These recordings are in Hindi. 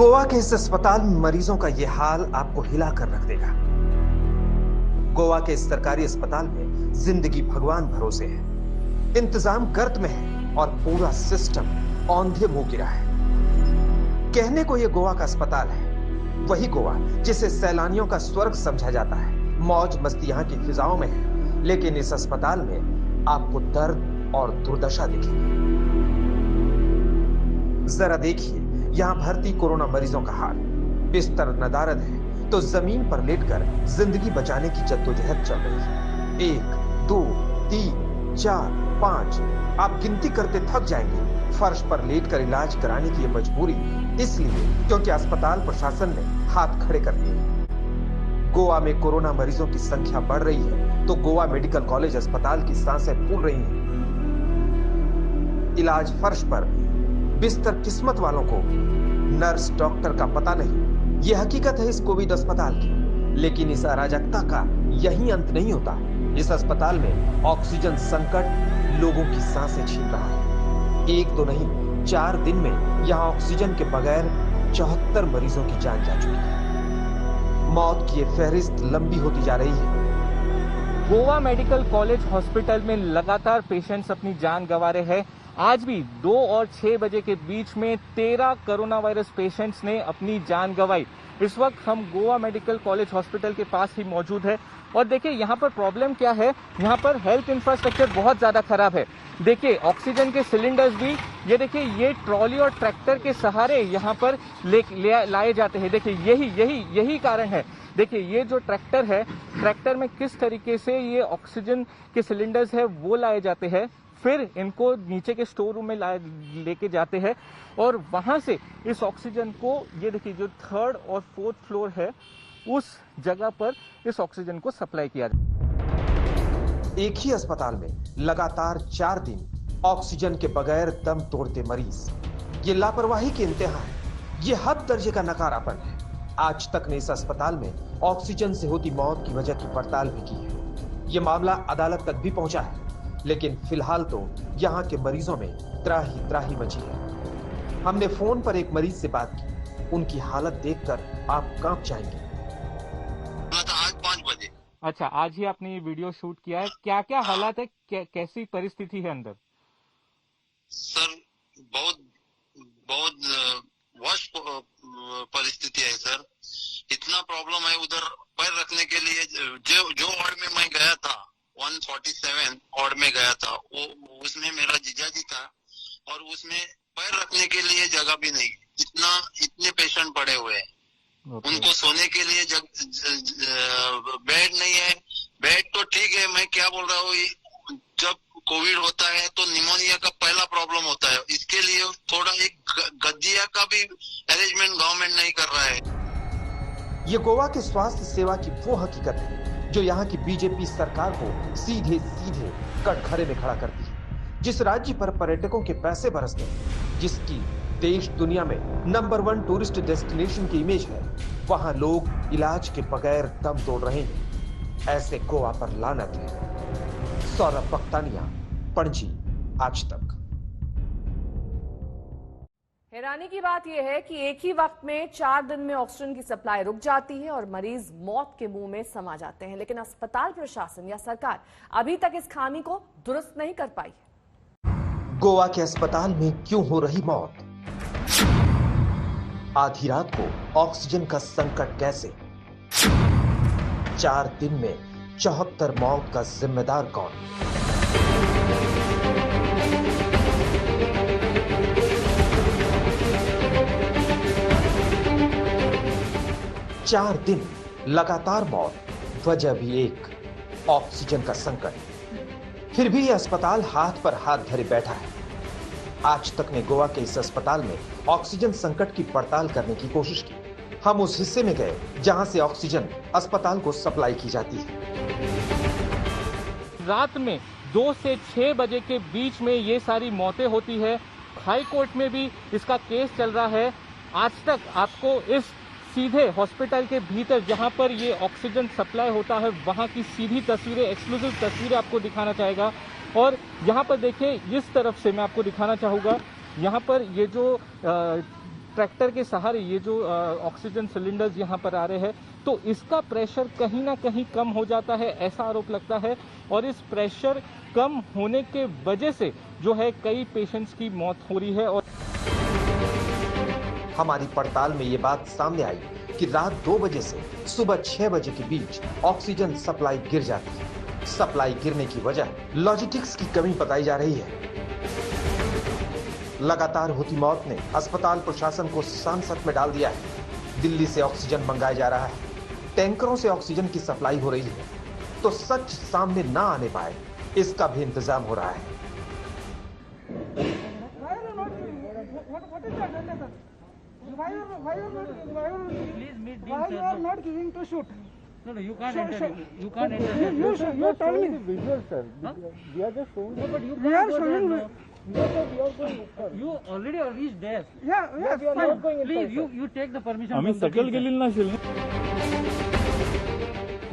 गोवा के इस अस्पताल में मरीजों का यह हाल आपको हिला कर रख देगा। गोवा के इस सरकारी अस्पताल में जिंदगी भगवान भरोसे है, इंतजाम गर्त में है और पूरा सिस्टम औंधे मुंह गिरा है। कहने को यह गोवा का अस्पताल है, वही गोवा जिसे सैलानियों का स्वर्ग समझा जाता है। मौज मस्ती यहाँ की फिजाओं में है, लेकिन इस अस्पताल में आपको दर्द और दुर्दशा दिखेगी। जरा देखिए यहाँ भर्ती कोरोना मरीजों का हाल। बिस्तर नदारद है तो जमीन पर लेटकर जिंदगी बचाने की जद्दोजहद चल रही है। 1 2 3 4 5 आप गिनती करते थक जाएंगे। फर्श पर लेटकर इलाज कराने की यह मजबूरी इसलिए क्योंकि अस्पताल प्रशासन ने हाथ खड़े कर दिए। गोवा में कोरोना मरीजों की संख्या बढ़ रही है तो गोवा मेडिकल कॉलेज अस्पताल की सांसें फूल रही हैं। इलाज फर्श पर, बिस्तर किस्मत वालों को, नर्स डॉक्टर का पता नहीं। यह हकीकत है इस कोविड अस्पताल की। लेकिन इस अराजकता का यही अंत नहीं होता। इस अस्पताल में ऑक्सीजन संकट लोगों की सांसें छीन रहा है। 1 2 नहीं 4 दिन में यहाँ ऑक्सीजन के बगैर 74 मरीजों की जान जा चुकी है। मौत की ये फहरिस्त लंबी होती जा रही है। गोवा मेडिकल कॉलेज हॉस्पिटल में लगातार पेशेंट्स अपनी जान गंवा रहे हैं। आज भी 2 और 6 बजे के बीच में 13 कोरोना वायरस पेशेंट्स ने अपनी जान गंवाई। इस वक्त हम गोवा मेडिकल कॉलेज हॉस्पिटल के पास ही मौजूद है और देखिए यहाँ पर प्रॉब्लम क्या है। यहाँ पर हेल्थ इंफ्रास्ट्रक्चर बहुत ज्यादा खराब है। देखिए ऑक्सीजन के सिलेंडर्स भी ये देखिए ये ट्रॉली और ट्रैक्टर के सहारे यहाँ पर लाए जाते हैं। देखिए यही कारण है। देखिए ये जो ट्रैक्टर है, ट्रैक्टर में किस तरीके से ये ऑक्सीजन के सिलेंडर्स है वो लाए जाते हैं, फिर इनको नीचे के स्टोर रूम में लेके जाते हैं और वहां से इस ऑक्सीजन को ये देखिए जो 3rd और 4th फ्लोर है उस जगह पर इस ऑक्सीजन को सप्लाई किया जाता है। एक ही अस्पताल में लगातार 4 दिन ऑक्सीजन के बगैर दम तोड़ते मरीज, ये लापरवाही की इंतहा है। ये हद दर्जे का नकारापन है। आज तक ने इस अस्पताल में ऑक्सीजन से होती मौत की वजह की पड़ताल भी की है। ये मामला अदालत तक भी पहुंचा है, लेकिन फिलहाल तो यहाँ के मरीजों में त्राही मची है। हमने फोन पर एक मरीज से बात की। उनकी हालत देखकर आप कांप जाएंगे। आज 5 बजे। अच्छा, आज ही आपने ये वीडियो शूट किया है। क्या क्या हालात है, कैसी परिस्थिति है अंदर? सर बहुत वर्स्ट परिस्थिति है सर। इतना प्रॉब्लम है उधर पैर रखने के लिए। जो वार्ड में मैं गया था 147 वार्ड में गया था, वो उसमें मेरा जीजाजी था और उसमें पैर रखने के लिए जगह भी नहीं। इतने पेशेंट पड़े हुए हैं। उनको सोने के लिए बेड नहीं है। बेड तो ठीक है, मैं क्या बोल रहा हूँ, जब कोविड होता है तो निमोनिया का पहला प्रॉब्लम होता है। इसके लिए थोड़ा एक गद्दिया का भी अरेंजमेंट गवर्नमेंट नहीं कर रहा है। ये गोवा के स्वास्थ्य सेवा की वो हकीकत है जो यहाँ की बीजेपी सरकार को सीधे कटघरे में खड़ा करती है। जिस राज्य पर पर्यटकों के पैसे बरसते हैं, जिसकी देश दुनिया में नंबर 1 टूरिस्ट डेस्टिनेशन की इमेज है, वहां लोग इलाज के बगैर दम तोड़ रहे हैं। ऐसे गोवा पर लानत है। सौरभ पख्तानिया, पणजी, आज तक। हैरानी की बात यह है कि एक ही वक्त में 4 दिन में ऑक्सीजन की सप्लाई रुक जाती है और मरीज मौत के मुंह में समा जाते हैं, लेकिन अस्पताल प्रशासन या सरकार अभी तक इस खामी को दुरुस्त नहीं कर पाई। गोवा के अस्पताल में क्यों हो रही मौत? आधी रात को ऑक्सीजन का संकट कैसे? 4 दिन में 74 मौत का जिम्मेदार कौन? चार दिन लगातार मौत, वजह भी एक, ऑक्सीजन का संकट। फिर भी यह अस्पताल हाथ पर हाथ धरे बैठा है। आज तक ने गोवा के इस अस्पताल में ऑक्सीजन संकट की पड़ताल करने की कोशिश की। हम उस हिस्से में गए जहां से ऑक्सीजन अस्पताल को सप्लाई की जाती है। रात में 2 से 6 बजे के बीच में ये सारी मौतें होती है। हाई कोर्ट में भी इसका केस चल रहा है। आज तक आपको इस सीधे हॉस्पिटल के भीतर जहां पर ये ऑक्सीजन सप्लाई होता है वहां की सीधी तस्वीरें, एक्सक्लूसिव तस्वीरें आपको दिखाना चाहेगा। और यहाँ पर देखिए, इस तरफ से मैं आपको दिखाना चाहूँगा, यहाँ पर ये जो ट्रैक्टर के सहारे ये जो ऑक्सीजन सिलेंडर्स यहाँ पर आ रहे हैं, तो इसका प्रेशर कहीं ना कहीं कम हो जाता है, ऐसा आरोप लगता है। और इस प्रेशर कम होने के वजह से जो है कई पेशेंट्स की मौत हो रही है। और हमारी पड़ताल में ये बात सामने आई कि रात 2 बजे से सुबह 6 बजे के बीच ऑक्सीजन सप्लाई गिर जाती है। सप्लाई गिरने की वजह लॉजिस्टिक्स की कमी बताई जा रही है। लगातार होती मौत ने अस्पताल प्रशासन को सांसत में डाल दिया है। दिल्ली से ऑक्सीजन मंगाया जा रहा है, टैंकरों से ऑक्सीजन की सप्लाई हो रही है, तो सच सामने ना आने पाए इसका भी इंतजाम हो रहा है। Why you are not giving to shoot? No, you can't enter. You can't enter. You told me. visual, sir. Huh? We are just showing. No, but you We are can't go showing. there. No. You already reached there. Yeah, yes, fine. Please, you take the permission. आम्ही from the सकल team, sir. गेलेलं नसेल.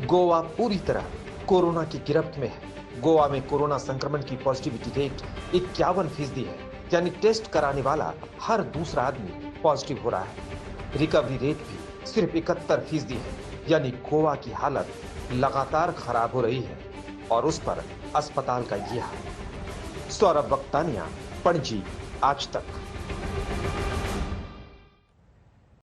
गोवा पूरी तरह कोरोना की गिरफ्त में है। गोवा में कोरोना संक्रमण की पॉजिटिविटी रेट 51% है, यानी टेस्ट कराने वाला हर दूसरा आदमी पॉजिटिव हो रहा है। रिकवरी रेट भी सिर्फ 71% है, यानी गोवा की हालत लगातार खराब हो रही है और उस पर अस्पताल का यह हाल। सौरभ वक्तानिया, पणजी, आज तक।